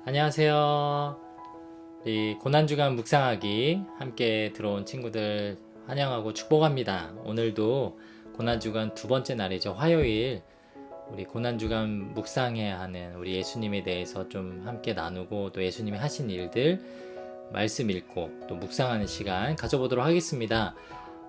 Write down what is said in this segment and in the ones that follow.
안녕하세요. 우리 고난주간 묵상하기 함께 들어온 친구들 환영하고 축복합니다. 오늘도 고난주간 두 번째 날이죠. 화요일 우리 고난주간 묵상해야 하는 우리 예수님에 대해서 좀 함께 나누고 또 예수님이 하신 일들 말씀 읽고 또 묵상하는 시간 가져보도록 하겠습니다.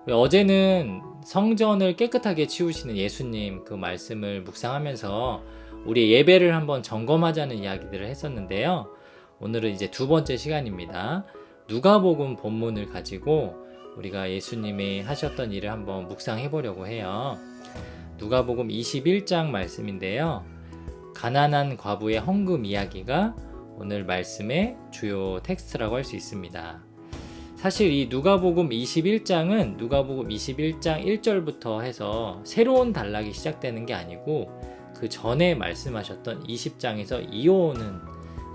어제는 성전을 깨끗하게 치우시는 예수님 그 말씀을 묵상하면서 우리 예배를 한번 점검하자는 이야기들을 했었는데요. 오늘은 이제 두 번째 시간입니다. 누가복음 본문을 가지고 우리가 예수님이 하셨던 일을 한번 묵상해 보려고 해요. 누가복음 21장 말씀인데요. 가난한 과부의 헌금 이야기가 오늘 말씀의 주요 텍스트라고 할 수 있습니다. 사실 이 누가복음 21장은 누가복음 21장 1절부터 해서 새로운 단락이 시작되는 게 아니고 그 전에 말씀하셨던 20장에서 이어오는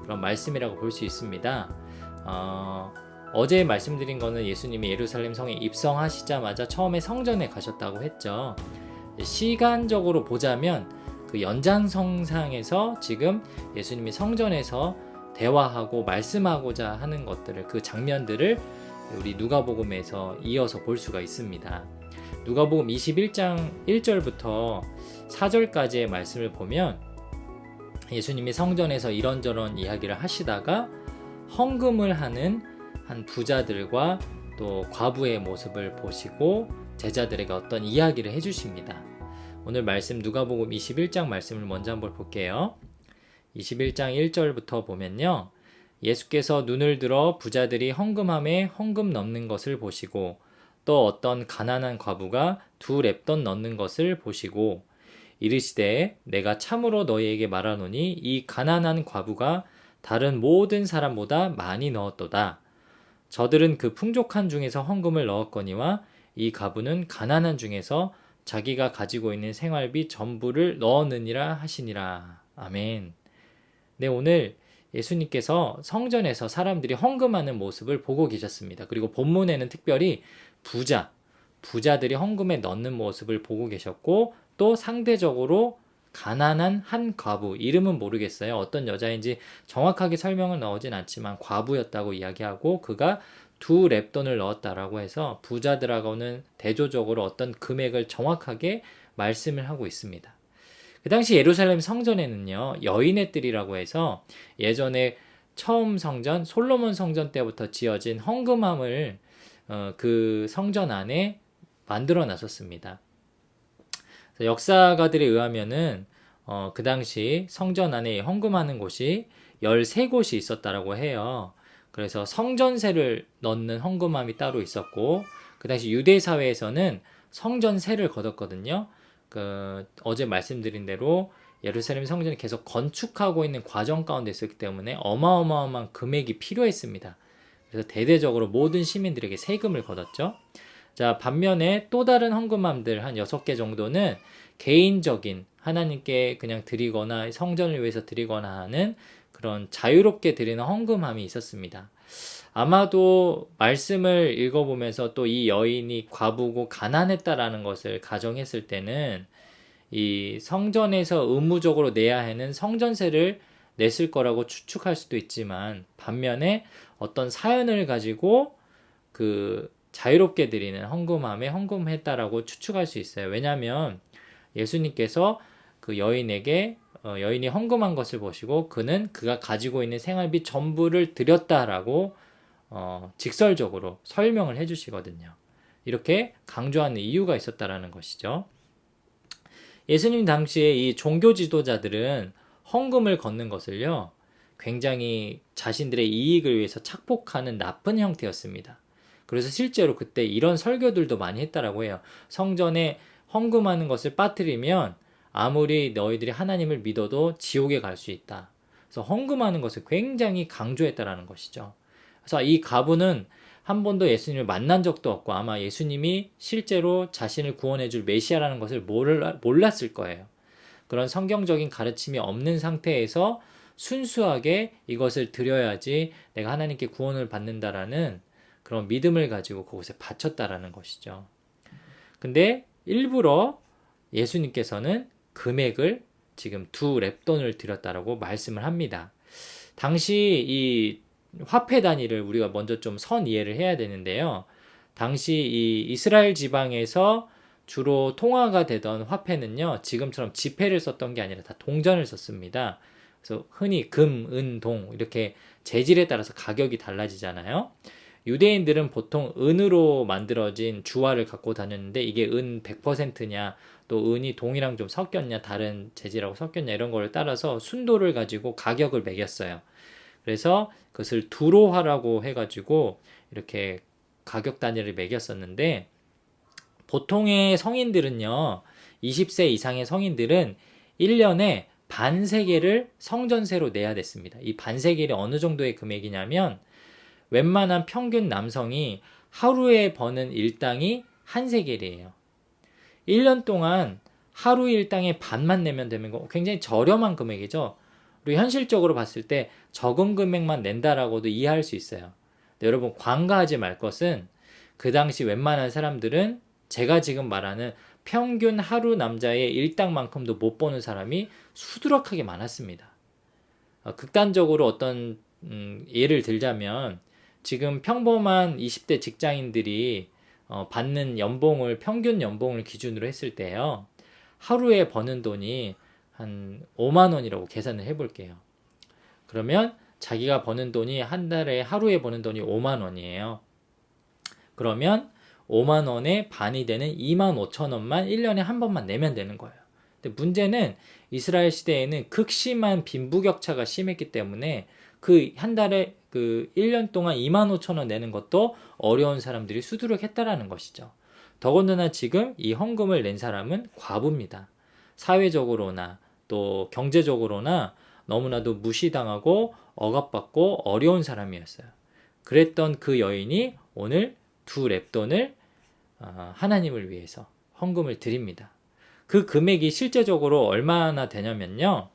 그런 말씀이라고 볼 수 있습니다. 어제 말씀드린 거는 예수님이 예루살렘 성에 입성하시자마자 처음에 성전에 가셨다고 했죠. 시간적으로 보자면 그 연장선상에서 지금 예수님이 성전에서 대화하고 말씀하고자 하는 것들을 그 장면들을 우리 누가복음에서 이어서 볼 수가 있습니다. 누가복음 21장 1절부터 4절까지의 말씀을 보면 예수님이 성전에서 이런저런 이야기를 하시다가 헌금을 하는 한 부자들과 또 과부의 모습을 보시고 제자들에게 어떤 이야기를 해주십니다. 오늘 말씀 누가복음 21장 말씀을 먼저 한번 볼게요. 21장 1절부터 보면요. 예수께서 눈을 들어 부자들이 헌금함에 헌금 넣는 것을 보시고 또 어떤 가난한 과부가 2렙돈 넣는 것을 보시고 이르시되 내가 참으로 너희에게 말하노니 이 가난한 과부가 다른 모든 사람보다 많이 넣었도다. 저들은 그 풍족한 중에서 헌금을 넣었거니와 이 과부는 가난한 중에서 자기가 가지고 있는 생활비 전부를 넣었느니라 하시니라. 아멘. 네, 오늘 예수님께서 성전에서 사람들이 헌금하는 모습을 보고 계셨습니다. 그리고 본문에는 특별히 부자들이 헌금에 넣는 모습을 보고 계셨고 또 상대적으로 가난한 한 과부, 이름은 모르겠어요. 어떤 여자인지 정확하게 설명은 나오진 않지만 과부였다고 이야기하고 그가 2렙돈을 넣었다라고 해서 부자들하고는 대조적으로 어떤 금액을 정확하게 말씀을 하고 있습니다. 그 당시 예루살렘 성전에는요, 여인의 뜰이라고 해서 예전에 처음 성전, 솔로몬 성전 때부터 지어진 헌금함을 그 성전 안에 만들어 놨었습니다. 역사가들에 의하면은 그 당시 성전 안에 헌금하는 곳이 13곳이 있었다라고 해요. 그래서 성전세를 넣는 헌금함이 따로 있었고 그 당시 유대 사회에서는 성전세를 걷었거든요. 어제 말씀드린 대로 예루살렘 성전이 계속 건축하고 있는 과정 가운데 있었기 때문에 어마어마한 금액이 필요했습니다. 그래서 대대적으로 모든 시민들에게 세금을 걷었죠. 자, 반면에 또 다른 헌금함들 한 6개 정도는 개인적인 하나님께 그냥 드리거나 성전을 위해서 드리거나 하는 그런 자유롭게 드리는 헌금함이 있었습니다. 아마도 말씀을 읽어보면서 또 이 여인이 과부고 가난했다라는 것을 가정했을 때는 이 성전에서 의무적으로 내야 하는 성전세를 냈을 거라고 추측할 수도 있지만 반면에 어떤 사연을 가지고 그 자유롭게 드리는 헌금함에 헌금했다라고 추측할 수 있어요. 왜냐하면 예수님께서 그 여인에게 여인이 헌금한 것을 보시고 그는 그가 가지고 있는 생활비 전부를 드렸다라고 직설적으로 설명을 해주시거든요. 이렇게 강조하는 이유가 있었다라는 것이죠. 예수님 당시에 이 종교 지도자들은 헌금을 걷는 것을요, 굉장히 자신들의 이익을 위해서 착복하는 나쁜 형태였습니다. 그래서 실제로 그때 이런 설교들도 많이 했다라고 해요. 성전에 헌금하는 것을 빠뜨리면 아무리 너희들이 하나님을 믿어도 지옥에 갈 수 있다. 그래서 헌금하는 것을 굉장히 강조했다라는 것이죠. 그래서 이 과부는 한 번도 예수님을 만난 적도 없고 아마 예수님이 실제로 자신을 구원해 줄 메시아라는 것을 몰랐을 거예요. 그런 성경적인 가르침이 없는 상태에서 순수하게 이것을 드려야지 내가 하나님께 구원을 받는다라는 그런 믿음을 가지고 그곳에 바쳤다라는 것이죠. 근데 일부러 예수님께서는 금액을 지금 2렙돈을 드렸다라고 말씀을 합니다. 당시 이 화폐 단위를 우리가 먼저 좀 선 이해를 해야 되는데요. 당시 이 이스라엘 지방에서 주로 통화가 되던 화폐는요, 지금처럼 지폐를 썼던 게 아니라 다 동전을 썼습니다. 그래서 흔히 금, 은, 동 이렇게 재질에 따라서 가격이 달라지잖아요. 유대인들은 보통 은으로 만들어진 주화를 갖고 다녔는데 이게 은 100%냐 또 은이 동이랑 좀 섞였냐 다른 재질하고 섞였냐 이런 거를 따라서 순도를 가지고 가격을 매겼어요. 그래서 그것을 두로화라고 해가지고 이렇게 가격 단위를 매겼었는데 보통의 성인들은요 20세 이상의 성인들은 1년에 반세계를 성전세로 내야 됐습니다. 이 반세계가 어느 정도의 금액이냐면 웬만한 평균 남성이 하루에 버는 일당이 한 세겔이에요. 1년 동안 하루 일당의 반만 내면 되는 거 굉장히 저렴한 금액이죠. 그리고 현실적으로 봤을 때 적은 금액만 낸다라고도 이해할 수 있어요. 근데 여러분 관가하지 말 것은 그 당시 웬만한 사람들은 제가 지금 말하는 평균 하루 남자의 일당만큼도 못 버는 사람이 수두룩하게 많았습니다. 극단적으로 어떤 예를 들자면 지금 평범한 20대 직장인들이 받는 연봉을 평균 연봉을 기준으로 했을 때요. 하루에 버는 돈이 한 5만 원이라고 계산을 해볼게요. 그러면 자기가 버는 돈이 한 달에 하루에 버는 돈이 5만 원이에요. 그러면 5만 원의 반이 되는 2만 5천 원만 1년에 한 번만 내면 되는 거예요. 근데 문제는 이스라엘 시대에는 극심한 빈부격차가 심했기 때문에 그 한 달에 그 1년 동안 2만 5천 원 내는 것도 어려운 사람들이 수두룩했다라는 것이죠. 더군다나 지금 이 헌금을 낸 사람은 과부입니다. 사회적으로나 또 경제적으로나 너무나도 무시당하고 억압받고 어려운 사람이었어요. 그랬던 그 여인이 오늘 두 렙돈을 하나님을 위해서 헌금을 드립니다. 그 금액이 실제적으로 얼마나 되냐면요.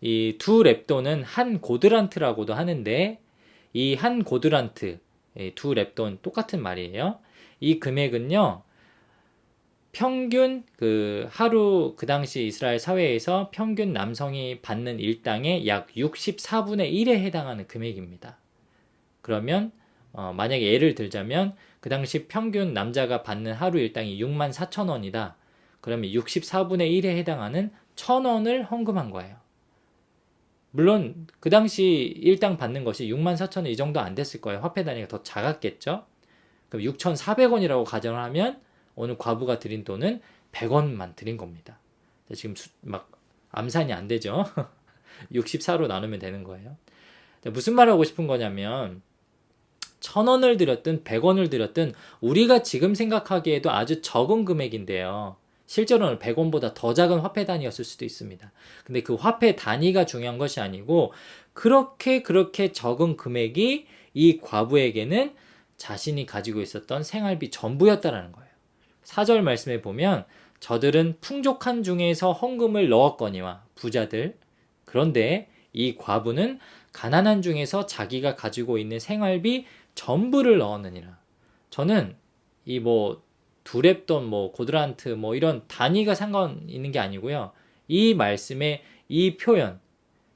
이 두 렙돈은 한 고드란트라고도 하는데 이 한 고드란트, 두 렙돈 똑같은 말이에요. 이 금액은요. 평균 하루 그 당시 이스라엘 사회에서 평균 남성이 받는 일당의 약 64분의 1에 해당하는 금액입니다. 그러면 만약에 예를 들자면 그 당시 평균 남자가 받는 하루 일당이 6만 4천 원이다. 그러면 64분의 1에 해당하는 1,000원을 헌금한 거예요. 물론 그 당시 일당 받는 것이 6만 4천 원 이 정도 안 됐을 거예요. 화폐 단위가 더 작았겠죠. 그럼 6,400원이라고 가정을 하면 오늘 과부가 드린 돈은 100원만 드린 겁니다. 지금 막 암산이 안 되죠. 64로 나누면 되는 거예요. 무슨 말 하고 싶은 거냐면 1,000원을 드렸든 100원을 드렸든 우리가 지금 생각하기에도 아주 적은 금액인데요. 실제로는 100원보다 더 작은 화폐 단위였을 수도 있습니다. 근데 그 화폐 단위가 중요한 것이 아니고 그렇게 적은 금액이 이 과부에게는 자신이 가지고 있었던 생활비 전부였다라는 거예요. 4절 말씀에 보면 저들은 풍족한 중에서 헌금을 넣었거니와 부자들 그런데 이 과부는 가난한 중에서 자기가 가지고 있는 생활비 전부를 넣었느니라. 저는 이 두렙돈, 고드란트, 이런 단위가 상관 있는 게 아니고요. 이 말씀에 이 표현,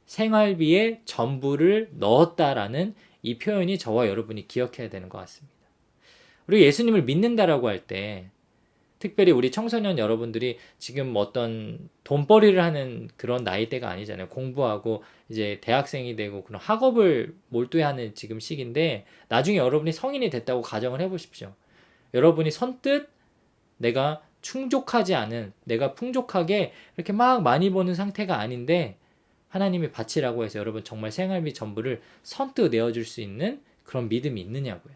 생활비의 전부를 넣었다라는 이 표현이 저와 여러분이 기억해야 되는 것 같습니다. 우리 예수님을 믿는다라고 할 때, 특별히 우리 청소년 여러분들이 지금 어떤 돈벌이를 하는 그런 나이대가 아니잖아요. 공부하고 이제 대학생이 되고 그런 학업을 몰두해 하는 지금 시기인데, 나중에 여러분이 성인이 됐다고 가정을 해보십시오. 여러분이 선뜻 내가 충족하지 않은, 내가 풍족하게 이렇게 막 많이 버는 상태가 아닌데 하나님이 바치라고 해서 여러분 정말 생활비 전부를 선뜻 내어줄 수 있는 그런 믿음이 있느냐고요.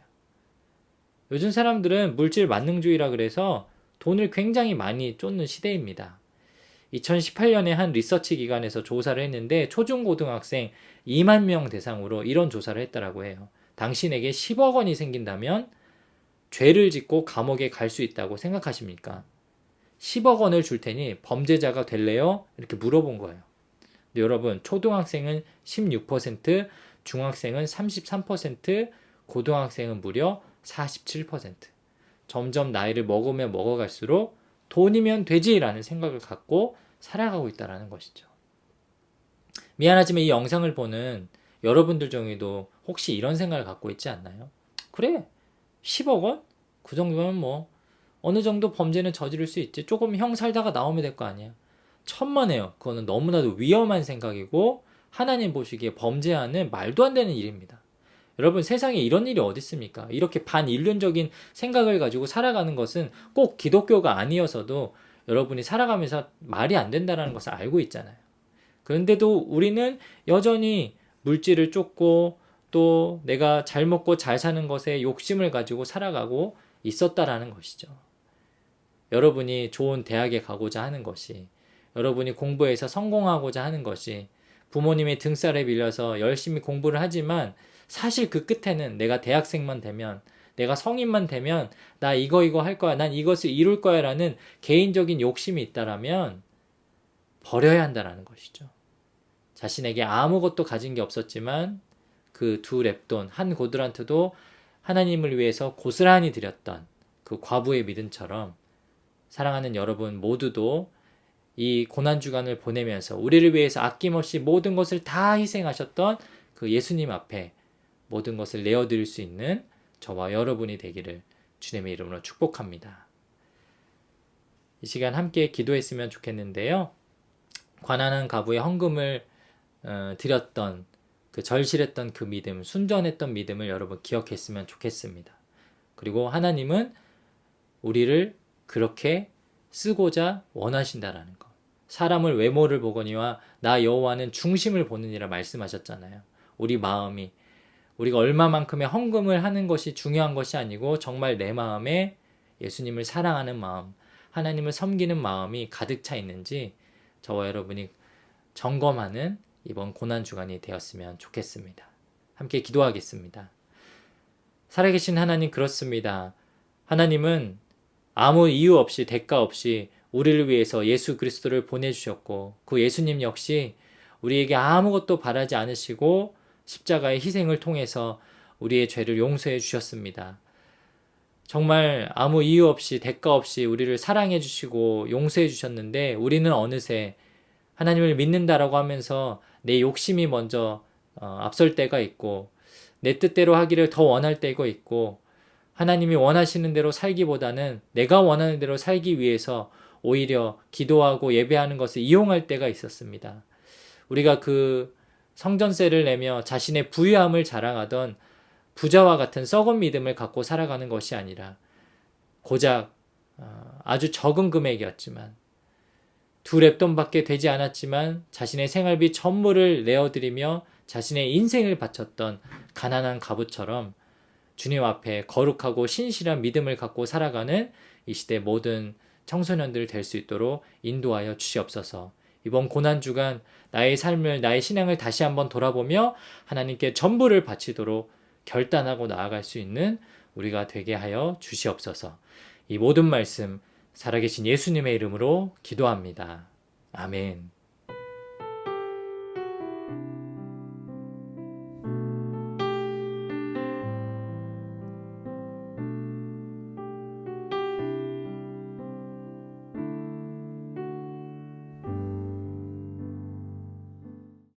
요즘 사람들은 물질 만능주의라 그래서 돈을 굉장히 많이 쫓는 시대입니다. 2018년에 한 리서치 기관에서 조사를 했는데 초중고등학생 2만 명 대상으로 이런 조사를 했다라고 해요. 당신에게 10억 원이 생긴다면 죄를 짓고 감옥에 갈 수 있다고 생각하십니까? 10억 원을 줄 테니 범죄자가 될래요? 이렇게 물어본 거예요. 근데 여러분, 초등학생은 16%, 중학생은 33%, 고등학생은 무려 47%. 점점 나이를 먹으면 먹어갈수록 돈이면 되지라는 생각을 갖고 살아가고 있다는 것이죠. 미안하지만 이 영상을 보는 여러분들 중에도 혹시 이런 생각을 갖고 있지 않나요? 그래, 10억 원? 그 정도면 뭐 어느 정도 범죄는 저지를 수 있지. 조금 형 살다가 나오면 될 거 아니야. 천만에요. 그거는 너무나도 위험한 생각이고 하나님 보시기에 범죄하는 말도 안 되는 일입니다. 여러분, 세상에 이런 일이 어디 있습니까? 이렇게 반인륜적인 생각을 가지고 살아가는 것은 꼭 기독교가 아니어서도 여러분이 살아가면서 말이 안 된다는 것을 알고 있잖아요. 그런데도 우리는 여전히 물질을 쫓고 또 내가 잘 먹고 잘 사는 것에 욕심을 가지고 살아가고 있었다라는 것이죠. 여러분이 좋은 대학에 가고자 하는 것이, 여러분이 공부해서 성공하고자 하는 것이, 부모님의 등살에 밀려서 열심히 공부를 하지만 사실 그 끝에는 내가 대학생만 되면, 내가 성인만 되면 나 이거 할 거야, 난 이것을 이룰 거야 라는 개인적인 욕심이 있다라면 버려야 한다라는 것이죠. 자신에게 아무것도 가진 게 없었지만 그 두 렙돈 한 고드란트도 하나님을 위해서 고스란히 드렸던 그 과부의 믿음처럼 사랑하는 여러분 모두도 이 고난주간을 보내면서 우리를 위해서 아낌없이 모든 것을 다 희생하셨던 그 예수님 앞에 모든 것을 내어드릴 수 있는 저와 여러분이 되기를 주님의 이름으로 축복합니다. 이 시간 함께 기도했으면 좋겠는데요. 가난한 과부의 헌금을 드렸던 그 절실했던 그 믿음, 순전했던 믿음을 여러분 기억했으면 좋겠습니다. 그리고 하나님은 우리를 그렇게 쓰고자 원하신다라는 것. 사람을 외모를 보거니와 나 여호와는 중심을 보느니라 말씀하셨잖아요. 우리 마음이, 우리가 얼마만큼의 헌금을 하는 것이 중요한 것이 아니고 정말 내 마음에 예수님을 사랑하는 마음, 하나님을 섬기는 마음이 가득 차 있는지 저와 여러분이 점검하는 이번 고난주간이 되었으면 좋겠습니다. 함께 기도하겠습니다. 살아계신 하나님, 그렇습니다. 하나님은 아무 이유 없이 대가 없이 우리를 위해서 예수 그리스도를 보내주셨고 그 예수님 역시 우리에게 아무것도 바라지 않으시고 십자가의 희생을 통해서 우리의 죄를 용서해 주셨습니다. 정말 아무 이유 없이 대가 없이 우리를 사랑해 주시고 용서해 주셨는데 우리는 어느새 하나님을 믿는다라고 하면서 내 욕심이 먼저 앞설 때가 있고 내 뜻대로 하기를 더 원할 때가 있고 하나님이 원하시는 대로 살기보다는 내가 원하는 대로 살기 위해서 오히려 기도하고 예배하는 것을 이용할 때가 있었습니다. 우리가 그 성전세를 내며 자신의 부유함을 자랑하던 부자와 같은 썩은 믿음을 갖고 살아가는 것이 아니라 고작 아주 적은 금액이었지만 두 렙돈밖에 되지 않았지만 자신의 생활비 전부를 내어드리며 자신의 인생을 바쳤던 가난한 과부처럼 주님 앞에 거룩하고 신실한 믿음을 갖고 살아가는 이 시대 모든 청소년들 될 수 있도록 인도하여 주시옵소서. 이번 고난주간 나의 삶을, 나의 신앙을 다시 한번 돌아보며 하나님께 전부를 바치도록 결단하고 나아갈 수 있는 우리가 되게 하여 주시옵소서. 이 모든 말씀 살아계신 예수님의 이름으로 기도합니다. 아멘.